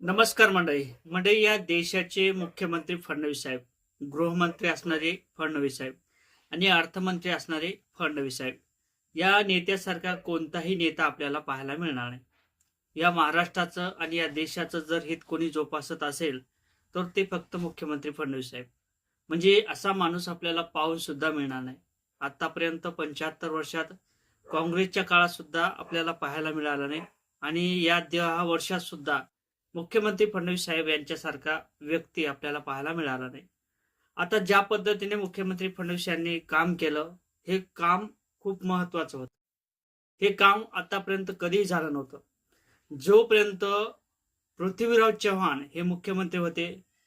नमस्कार मंडळी या देशाचे मुख्यमंत्री फडणवीस साहेब, गृहमंत्री असणारे फडणवीस साहेब आणि अर्थमंत्री असणारे फडणवीस साहेब या नेत्यासारखा कोणताही नेता आपल्याला पाहायला मिळणार नाही. या महाराष्ट्राचं आणि या देशाचं जर हित कोणी जोपासत असेल तर ते फक्त मुख्यमंत्री फडणवीस साहेब. म्हणजे असा माणूस आपल्याला पाहून सुद्धा मिळणार नाही. आतापर्यंत 75 वर्षात काँग्रेसच्या काळात सुद्धा आपल्याला पाहायला मिळालं नाही आणि या 10 वर्षात सुद्धा मुख्यमंत्री फडणवीस साहेब यांच्यासारखा व्यक्ती आपल्याला पाहायला मिळाला नाही. आता ज्या पद्धतीने मुख्यमंत्री फडणवीस यांनी काम केलं, हे काम खूप महत्वाचं होतं. हे काम आतापर्यंत कधीही झालं नव्हतं. जोपर्यंत पृथ्वीराज चव्हाण हे मुख्यमंत्री होते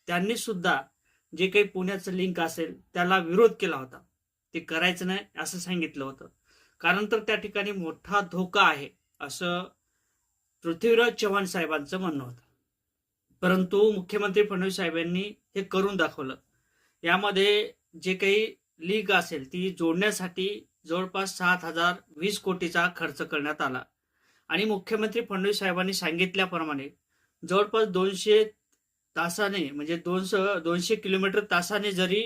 त्यांनी सुद्धा जे काही पुण्याचं लिंक असेल त्याला विरोध केला होता. ते करायचं नाही असं सांगितलं होतं. कारण तर त्या ठिकाणी मोठा धोका आहे असं पृथ्वीराज चव्हाण साहेबांचं म्हणणं होतं. परंतु मुख्यमंत्री फडणवीस साहेबांनी हे करून दाखवलं. यामध्ये जे काही लीग असेल ती जोडण्यासाठी जवळपास 7,020 कोटीचा खर्च करण्यात आला आणि मुख्यमंत्री फडणवीस साहेबांनी सांगितल्याप्रमाणे जवळपास 200 तासाने म्हणजे 200 किलोमीटर तासाने जरी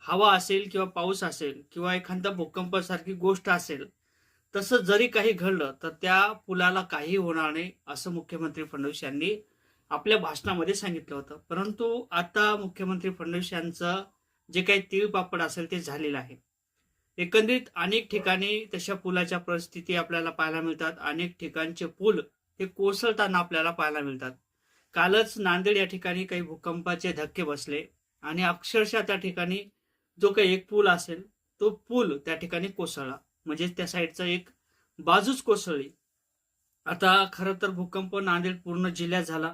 हवा असेल किंवा पाऊस असेल किंवा एखादा भूकंपासारखी गोष्ट असेल, तसं जरी काही घडलं तर त्या पुलाला काही होणार नाही असं मुख्यमंत्री फडणवीस यांनी आपल्या भाषणामध्ये सांगितलं होतं. परंतु आता मुख्यमंत्री फडणवीस यांचं जे काही तीळपापड असेल ते झालेलं आहे. एकंदरीत अनेक ठिकाणी तशा पुलाच्या परिस्थिती आपल्याला पाहायला मिळतात. अनेक ठिकाणचे पूल हे कोसळताना आपल्याला पाहायला मिळतात. कालच नांदेड या ठिकाणी काही भूकंपाचे धक्के बसले आणि अक्षरशः त्या ठिकाणी जो काही एक पूल असेल तो पूल त्या ठिकाणी कोसळला. म्हणजे त्या साईडचा एक बाजूच कोसळली. आता खरं तर भूकंप नांदेड पूर्ण जिल्ह्यात झाला.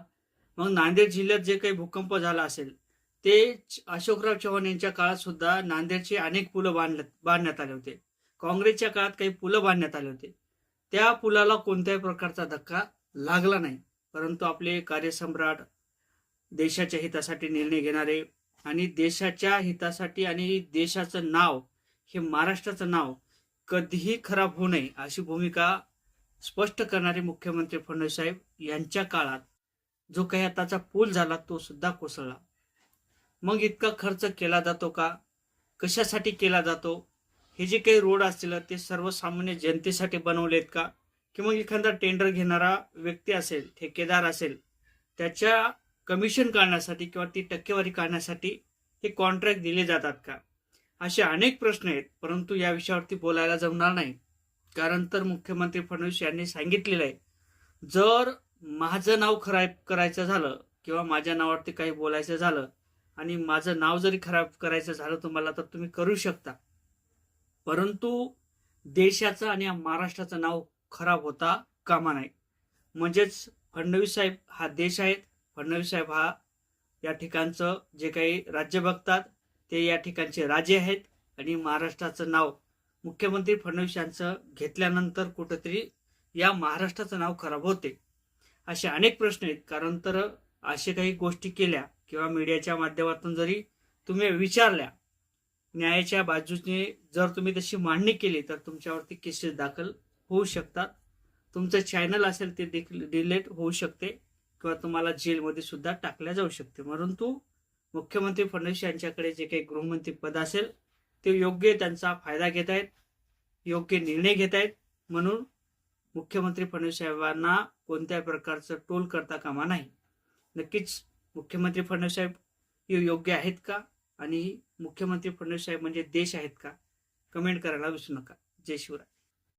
मग नांदेड जिल्ह्यात जे काही भूकंप झाला असेल ते अशोकराव चव्हाण यांच्या काळात सुद्धा नांदेडचे अनेक पुलं बांधण्यात आले होते. काँग्रेसच्या काळात काही पुलं बांधण्यात आले होते. त्या पुलाला कोणत्याही प्रकारचा धक्का लागला नाही. परंतु आपले कार्यसम्राट, देशाच्या हितासाठी निर्णय घेणारे आणि देशाच्या हितासाठी आणि देशाचं नाव हे महाराष्ट्राचं नाव कधीही खराब होऊ नये अशी भूमिका स्पष्ट करणारे मुख्यमंत्री फडणवीस साहेब यांच्या काळात जो काही आताचा पूल झाला तो सुद्धा कोसळला. मग इतका खर्च केला जातो का? कशासाठी केला जातो? हे जे काही रोड असतील ते सर्वसामान्य जनतेसाठी बनवलेत का? किंवा एखादा टेंडर घेणारा व्यक्ती असेल, ठेकेदार असेल, त्याच्या कमिशन काढण्यासाठी किंवा ती टक्केवारी काढण्यासाठी हे कॉन्ट्रॅक्ट दिले जातात का? असे अनेक प्रश्न आहेत. परंतु या विषयावरती बोलायला जमणार नाही. कारण तर मुख्यमंत्री फडणवीस यांनी सांगितलेलं आहे, जर माझं नाव खराब करायचं झालं किंवा माझ्या नावावरती काही बोलायचं झालं आणि माझं नाव जरी खराब करायचं झालं तुम्हाला तर तुम्ही करू शकता. परंतु देशाचं आणि महाराष्ट्राचं नाव खराब होता कामा नये. म्हणजेच फडणवीस साहेब हा देश आहेत. फडणवीस साहेब हा या ठिकाणचं जे काही राज्य बघतात ते या ठिकाणचे राजे आहेत आणि महाराष्ट्राचं नाव मुख्यमंत्री फडणवीस यांचं घेतल्यानंतर कुठेतरी या महाराष्ट्राचं नाव खराब होते. असे अनेक प्रश्न आहेत. कारण तर असे काही गोष्टी केल्या किंवा मीडियाच्या माध्यमातून जरी तुम्ही विचारल्या, न्यायाच्या बाजूने जर तुम्ही तशी मांडणी केली तर तुमच्यावरती केसेस दाखल होऊ शकतात. तुमचं चॅनल असेल ते डिलीट होऊ शकते किंवा तुम्हाला जेलमध्ये सुद्धा टाकल्या जाऊ शकते. परंतु मुख्यमंत्री फडणवीस यांच्याकडे जे काही गृहमंत्री पद असेल ते योग्य त्यांचा फायदा घेत आहेत, योग्य निर्णय घेत आहेत. म्हणून मुख्यमंत्री फडणवीस साहेबांना कोणत्याही प्रकारचं टोल करता कामा नाही. नक्कीच मुख्यमंत्री फडणवीस साहेब हे योग्य आहेत का आणि मुख्यमंत्री फडणवीस साहेब म्हणजे देश आहेत का? कमेंट करायला विसरू नका. जय शिवराय.